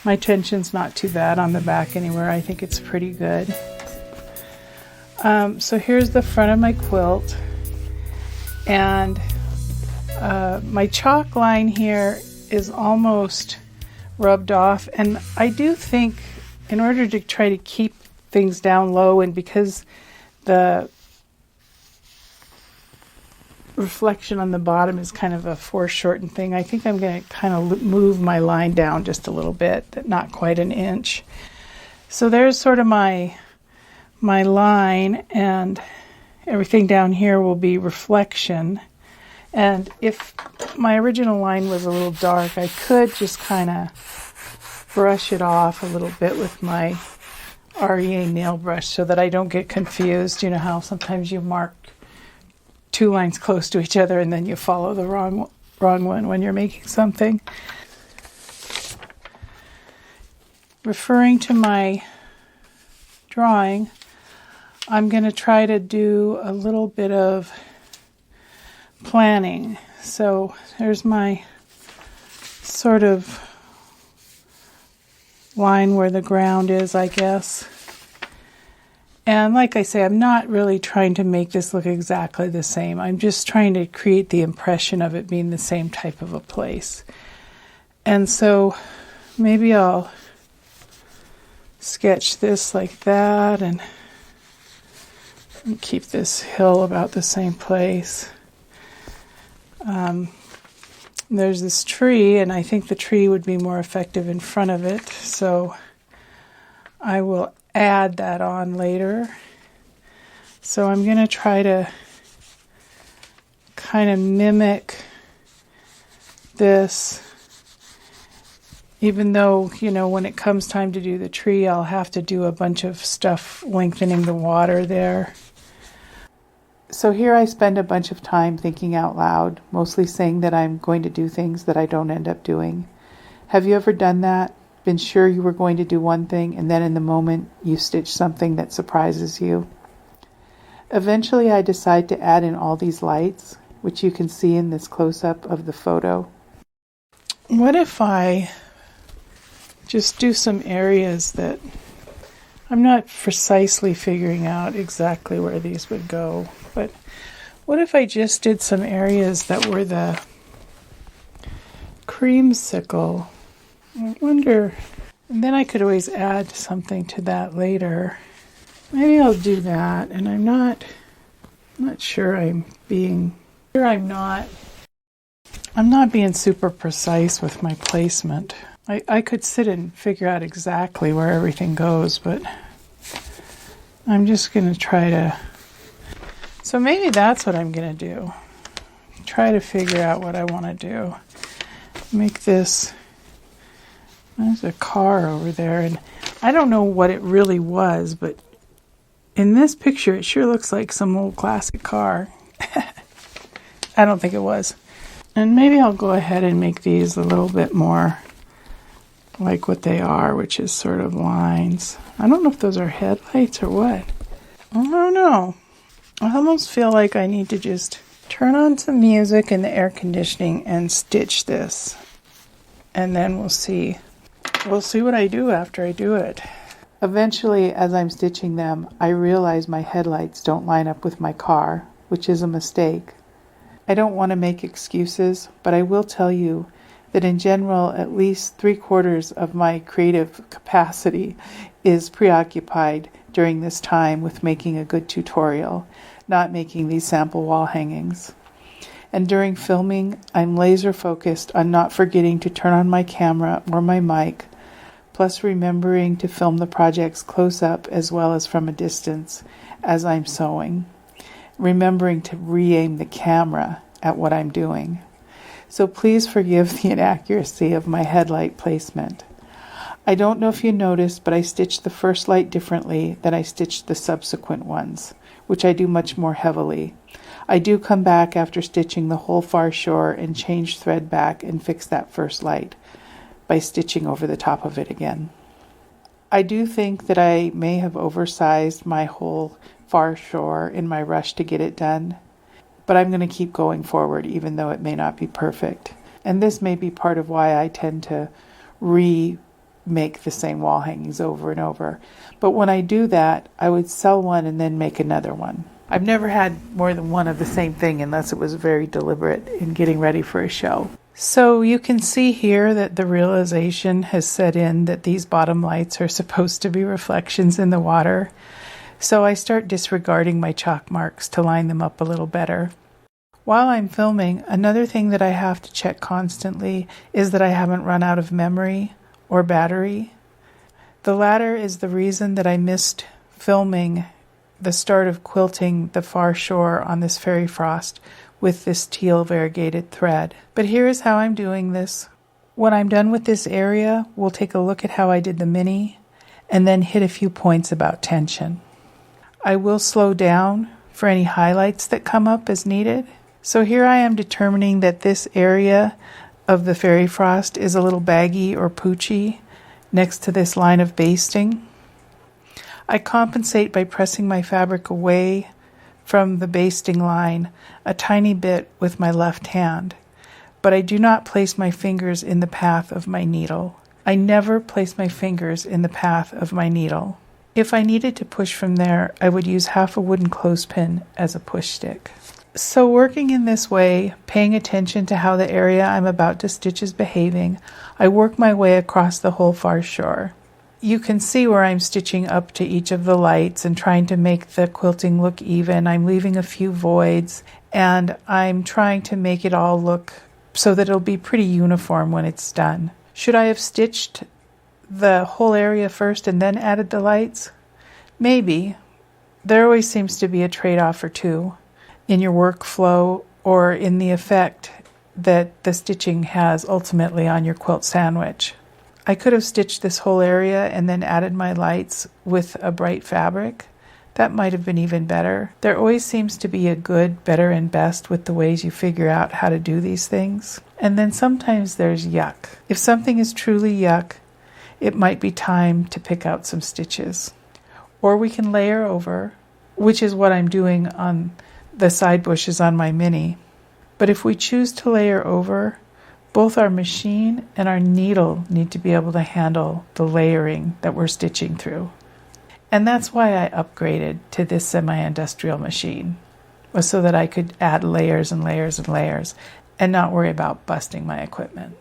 My tension's not too bad on the back anywhere. I think it's pretty good. So here's the front of my quilt, and my chalk line here is almost rubbed off, and I do think in order to try to keep things down low, and because the reflection on the bottom is kind of a foreshortened thing, I think I'm going to kind of move my line down just a little bit, not quite an inch. So there's sort of my line, and everything down here will be reflection. And if my original line was a little dark, I could just kind of brush it off a little bit with my REA nail brush so that I don't get confused. You know how sometimes you mark two lines close to each other and then you follow the wrong one when you're making something. Referring to my drawing, I'm going to try to do a little bit of planning. So there's my sort of line where the ground is, I guess. And like I say, I'm not really trying to make this look exactly the same. I'm just trying to create the impression of it being the same type of a place. And so maybe I'll sketch this like that and keep this hill about the same place. There's this tree, and I think the tree would be more effective in front of it, so I will add that on later. So I'm going to try to kind of mimic this, even though, you know, when it comes time to do the tree, I'll have to do a bunch of stuff lengthening the water there. So here I spend a bunch of time thinking out loud, mostly saying that I'm going to do things that I don't end up doing. Have you ever done that? Been sure you were going to do one thing, and then in the moment you stitch something that surprises you? Eventually I decide to add in all these lights, which you can see in this close-up of the photo. What if I just do some areas that I'm not precisely figuring out exactly where these would go, but what if I just did some areas that were the creamsicle? I wonder, and then I could always add something to that later. Maybe I'll do that, and I'm not sure I'm not being super precise with my placement. I could sit and figure out exactly where everything goes, but I'm just going to try to... So maybe that's what I'm going to do. Try to figure out what I want to do. Make this... There's a car over there, and I don't know what it really was, but in this picture it sure looks like some old classic car. I don't think it was. And maybe I'll go ahead and make these a little bit more like what they are, which is sort of lines. I don't know if those are headlights or what. I don't know. I almost feel like I need to just turn on some music and the air conditioning and stitch this. And then we'll see. We'll see what I do after I do it. Eventually, as I'm stitching them, I realize my headlights don't line up with my car, which is a mistake. I don't want to make excuses, but I will tell you that in general, at least 3/4 of my creative capacity is preoccupied during this time with making a good tutorial, not making these sample wall hangings. And during filming, I'm laser focused on not forgetting to turn on my camera or my mic, plus remembering to film the projects close up as well as from a distance as I'm sewing, remembering to re-aim the camera at what I'm doing. So please forgive the inaccuracy of my headlight placement. I don't know if you noticed, but I stitched the first light differently than I stitched the subsequent ones, which I do much more heavily. I do come back after stitching the whole far shore and change thread back and fix that first light by stitching over the top of it again. I do think that I may have oversized my whole far shore in my rush to get it done, but I'm going to keep going forward even though it may not be perfect. And this may be part of why I tend to redo make the same wall hangings over and over. But when I do that, I would sell one and then make another one. I've never had more than one of the same thing unless it was very deliberate in getting ready for a show. So you can see here that the realization has set in that these bottom lights are supposed to be reflections in the water. So I start disregarding my chalk marks to line them up a little better. While I'm filming, another thing that I have to check constantly is that I haven't run out of memory or battery. The latter is the reason that I missed filming the start of quilting the far shore on this fairy frost with this teal variegated thread. But here is how I'm doing this. When I'm done with this area, we'll take a look at how I did the mini and then hit a few points about tension. I will slow down for any highlights that come up as needed. So here I am determining that this area of the fairy frost is a little baggy or poochy next to this line of basting. I compensate by pressing my fabric away from the basting line a tiny bit with my left hand, but I do not place my fingers in the path of my needle. I never place my fingers in the path of my needle. If I needed to push from there, I would use half a wooden clothespin as a push stick. So working in this way, paying attention to how the area I'm about to stitch is behaving, I work my way across the whole far shore. You can see where I'm stitching up to each of the lights and trying to make the quilting look even. I'm leaving a few voids and I'm trying to make it all look so that it'll be pretty uniform when it's done. Should I have stitched the whole area first and then added the lights? Maybe. There always seems to be a trade-off or two in your workflow or in the effect that the stitching has ultimately on your quilt sandwich. I could have stitched this whole area and then added my lights with a bright fabric. That might have been even better. There always seems to be a good, better, and best with the ways you figure out how to do these things. And then sometimes there's yuck. If something is truly yuck, it might be time to pick out some stitches. Or we can layer over, which is what I'm doing on the side bushes on my mini. But if we choose to layer over, both our machine and our needle need to be able to handle the layering that we're stitching through. And that's why I upgraded to this semi-industrial machine, was so that I could add layers and layers and layers and not worry about busting my equipment.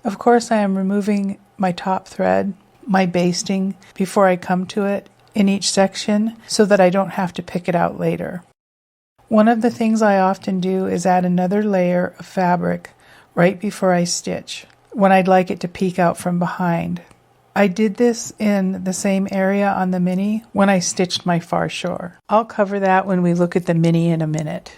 Of course, I am removing my top thread, my basting, before I come to it in each section so that I don't have to pick it out later. One of the things I often do is add another layer of fabric right before I stitch, when I'd like it to peek out from behind. I did this in the same area on the mini when I stitched my far shore. I'll cover that when we look at the mini in a minute.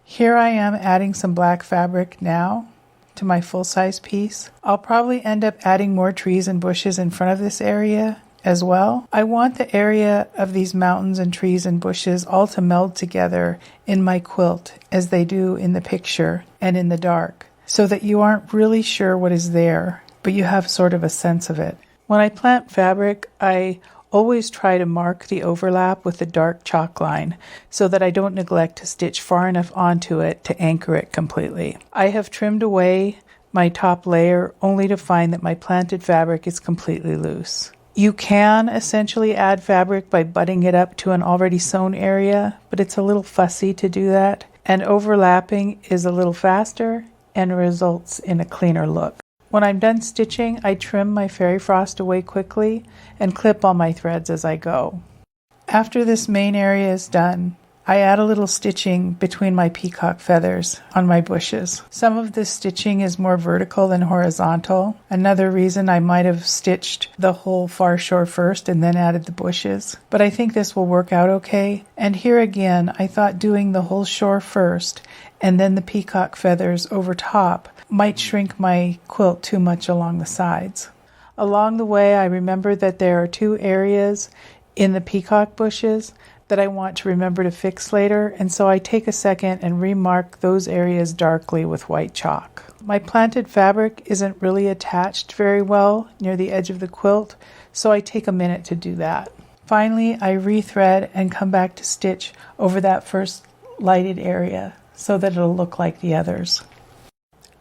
Here I am adding some black fabric now to my full-size piece. I'll probably end up adding more trees and bushes in front of this area as well. I want the area of these mountains and trees and bushes all to meld together in my quilt as they do in the picture and in the dark, so that you aren't really sure what is there, but you have sort of a sense of it. When I plant fabric, I always try to mark the overlap with the dark chalk line so that I don't neglect to stitch far enough onto it to anchor it completely. I have trimmed away my top layer only to find that my planted fabric is completely loose. You can essentially add fabric by butting it up to an already sewn area, but it's a little fussy to do that, and overlapping is a little faster and results in a cleaner look. When I'm done stitching, I trim my fairy frost away quickly and clip all my threads as I go. After this main area is done, I add a little stitching between my peacock feathers on my bushes. Some of this stitching is more vertical than horizontal. Another reason I might have stitched the whole far shore first and then added the bushes. But I think this will work out okay. And here again, I thought doing the whole shore first and then the peacock feathers over top might shrink my quilt too much along the sides. Along the way, I remembered that there are two areas in the peacock bushes that I want to remember to fix later, and so I take a second and remark those areas darkly with white chalk. My planted fabric isn't really attached very well near the edge of the quilt, so I take a minute to do that. Finally, I rethread and come back to stitch over that first lighted area so that it'll look like the others.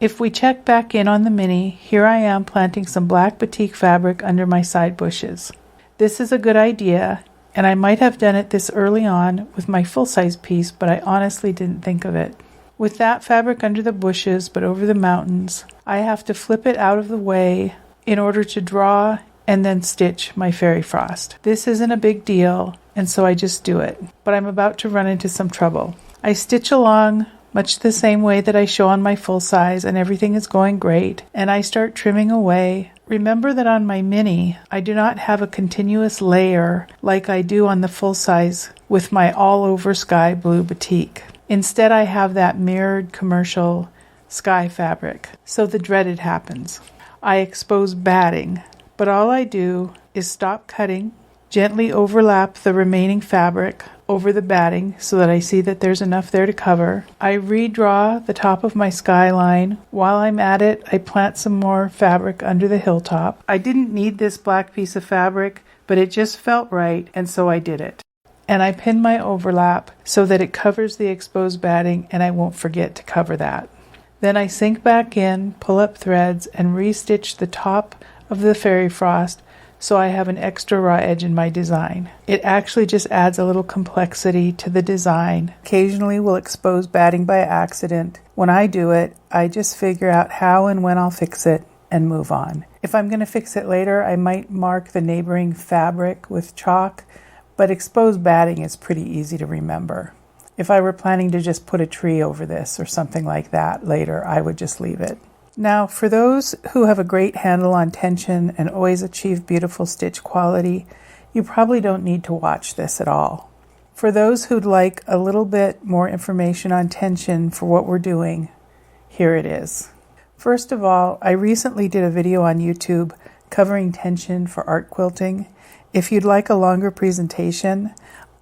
If we check back in on the mini, here I am planting some black batik fabric under my side bushes. This is a good idea, and I might have done it this early on with my full-size piece, but I honestly didn't think of it. With that fabric under the bushes but over the mountains, I have to flip it out of the way in order to draw and then stitch my fairy frost. This isn't a big deal, and so I just do it, but I'm about to run into some trouble. I stitch along much the same way that I show on my full size, and everything is going great, and I start trimming away. Remember that on my mini, I do not have a continuous layer like I do on the full size with my all over sky blue batik. Instead, I have that mirrored commercial sky fabric, so the dreaded happens. I expose batting, but all I do is stop cutting, gently overlap the remaining fabric over the batting so that I see that there's enough there to cover. I redraw the top of my skyline. While I'm at it, I plant some more fabric under the hilltop. I didn't need this black piece of fabric, but it just felt right, and so I did it. And I pin my overlap so that it covers the exposed batting, and I won't forget to cover that. Then I sink back in, pull up threads, and restitch the top of the fairy frost so I have an extra raw edge in my design. It actually just adds a little complexity to the design. Occasionally we'll expose batting by accident. When I do it, I just figure out how and when I'll fix it and move on. If I'm going to fix it later, I might mark the neighboring fabric with chalk, but exposed batting is pretty easy to remember. If I were planning to just put a tree over this or something like that later, I would just leave it. Now, for those who have a great handle on tension and always achieve beautiful stitch quality, you probably don't need to watch this at all. For those who'd like a little bit more information on tension for what we're doing, here it is. First of all, I recently did a video on YouTube covering tension for art quilting. If you'd like a longer presentation,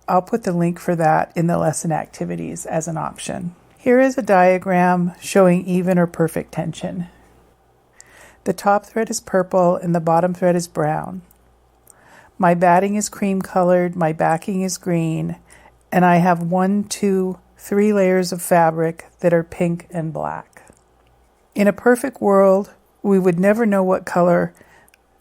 I'll put the link for that in the lesson activities as an option. Here is a diagram showing even or perfect tension. The top thread is purple and the bottom thread is brown. My batting is cream colored, my backing is green, and I have 1, 2, 3 layers of fabric that are pink and black. In a perfect world, we would never know what color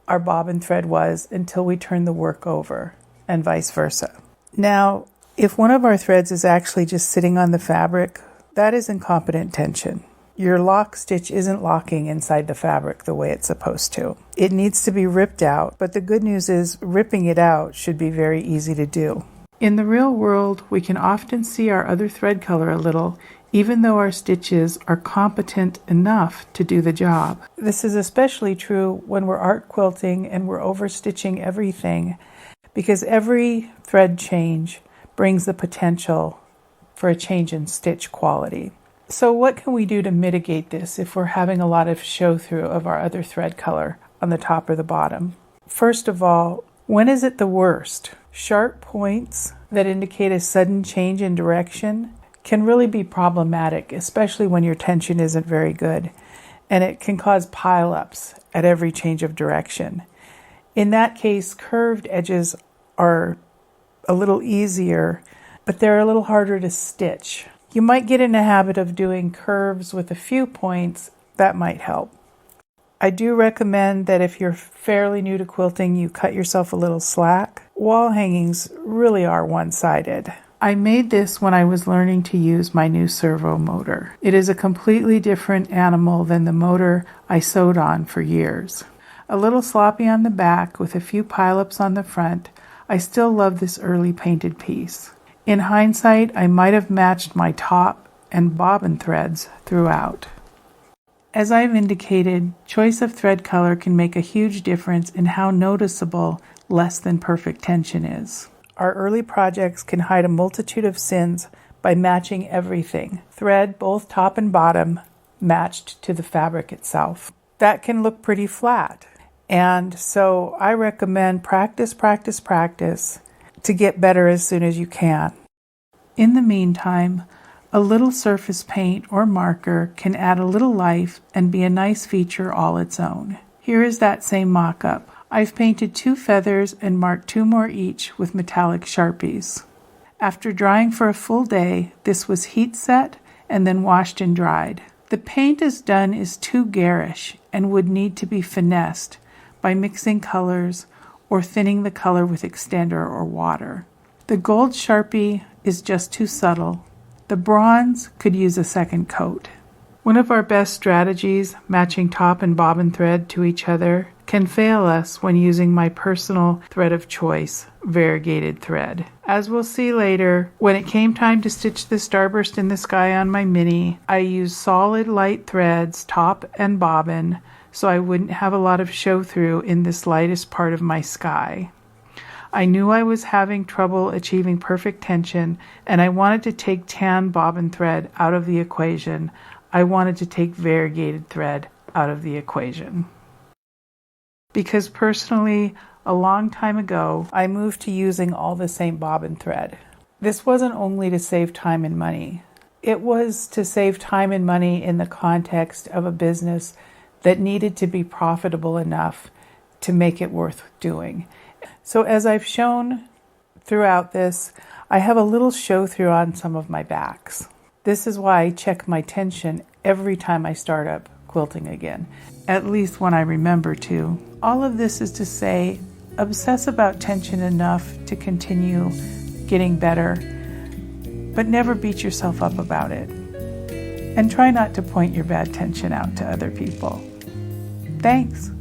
our bobbin thread was until we turn the work over, and vice versa. Now, if one of our threads is actually just sitting on the fabric, that is incompetent tension. Your lock stitch isn't locking inside the fabric the way it's supposed to. It needs to be ripped out, but the good news is ripping it out should be very easy to do. In the real world, we can often see our other thread color a little, even though our stitches are competent enough to do the job. This is especially true when we're art quilting and we're overstitching everything, because every thread change brings the potential for a change in stitch quality. So what can we do to mitigate this if we're having a lot of show through of our other thread color on the top or the bottom? First of all, when is it the worst? Sharp points that indicate a sudden change in direction can really be problematic, especially when your tension isn't very good, and it can cause pile-ups at every change of direction. In that case, curved edges are a little easier, but they're a little harder to stitch. You might get in a habit of doing curves with a few points. That might help. I do recommend that if you're fairly new to quilting, you cut yourself a little slack. Wall hangings really are one-sided. I made this when I was learning to use my new servo motor. It is a completely different animal than the motor I sewed on for years. A little sloppy on the back with a few pile-ups on the front, I still love this early painted piece. In hindsight, I might have matched my top and bobbin threads throughout. As I've indicated, choice of thread color can make a huge difference in how noticeable less than perfect tension is. Our early projects can hide a multitude of sins by matching everything, thread both top and bottom, matched to the fabric itself. That can look pretty flat, and so I recommend practice to get better as soon as you can. In the meantime, a little surface paint or marker can add a little life and be a nice feature all its own. Here is that same mock-up. I've painted 2 feathers and marked 2 more each with metallic Sharpies. After drying for a full day, this was heat set and then washed and dried. The paint as done is too garish and would need to be finessed by mixing colors or thinning the color with extender or water. The gold Sharpie is just too subtle. The bronze could use a second coat. One of our best strategies, matching top and bobbin thread to each other, can fail us when using my personal thread of choice, variegated thread. As we'll see later, when it came time to stitch the starburst in the sky on my mini, I used solid light threads, top and bobbin, so I wouldn't have a lot of show through in this lightest part of my sky. I knew I was having trouble achieving perfect tension, and I wanted to take tan bobbin thread out of the equation. I wanted to take variegated thread out of the equation. Because personally, a long time ago, I moved to using all the same bobbin thread. This wasn't only to save time and money. It was to save time and money in the context of a business that needed to be profitable enough to make it worth doing. So as I've shown throughout this, I have a little show through on some of my backs. This is why I check my tension every time I start up quilting again, at least when I remember to. All of this is to say, obsess about tension enough to continue getting better, but never beat yourself up about it. And try not to point your bad tension out to other people. Thanks.